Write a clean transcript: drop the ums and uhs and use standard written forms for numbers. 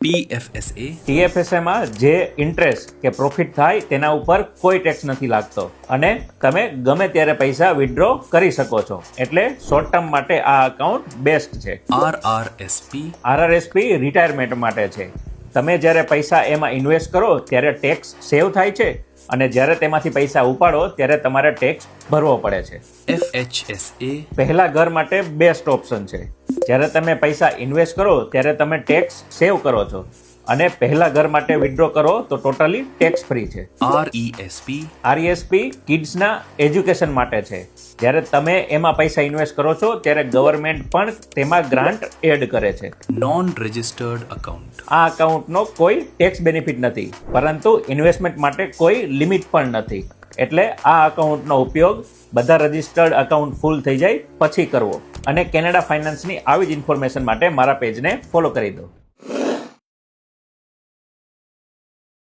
PFSA TFSA માં જે interest કે પ્રોફિટ થાય તેના ઉપર કોઈ ટેક્સ નથી લાગતો અને તમે ગમે ત્યારે પૈસા વિથડ્રો કરી શકો છો. એટલે શોર્ટ ટર્મ માટે આ અકાઉન્ટ બેસ્ટ છે. RRSP RRSP રિટાયરમેન્ટ માટે છે. તમે જ્યારે પૈસા એમાં ઇન્વેસ્ટ કરો ત્યારે ટેક્સ સેવ થાય છે અને જ્યારે તેમાંથી પૈસા ઉપાડો ત્યારે તમારે ટેક્સ ભરવો પડે છે. FHSA પહેલા ઘર માટે બેસ્ટ ઓપ્શન છે. જ્યારે તમે પૈસા ઇન્વેસ્ટ કરો ત્યારે તમે ટેક્સ સેવ કરો છો અને પહેલા ઘર માટે વિથડ્રો કરો તો ટોટલી ટેક્સ ફ્રી છે. RESP RESP કિડ્સના એજ્યુકેશન માટે છે. જ્યારે તમે એમાં પૈસા ઇન્વેસ્ટ કરો છો ત્યારે ગવર્મેન્ટ પણ તેમાં ગ્રાન્ટ એડ કરે છે. Non-registered account આ અકાઉન્ટનો કોઈ ટેક્સ બેનિફિટ નથી, પરંતુ ઇન્વેસ્ટમેન્ટ માટે કોઈ લિમિટ પણ નથી. એટલે આ અકાઉન્ટનો ઉપયોગ બધા રજિસ્ટર્ડ અકાઉન્ટ ફૂલ થઈ જાય પછી કરવો. અને કેનેડા ફાઇનાન્સની આવી જ ઇન્ફોર્મેશન માટે મારા પેજને ફોલો કરી દો.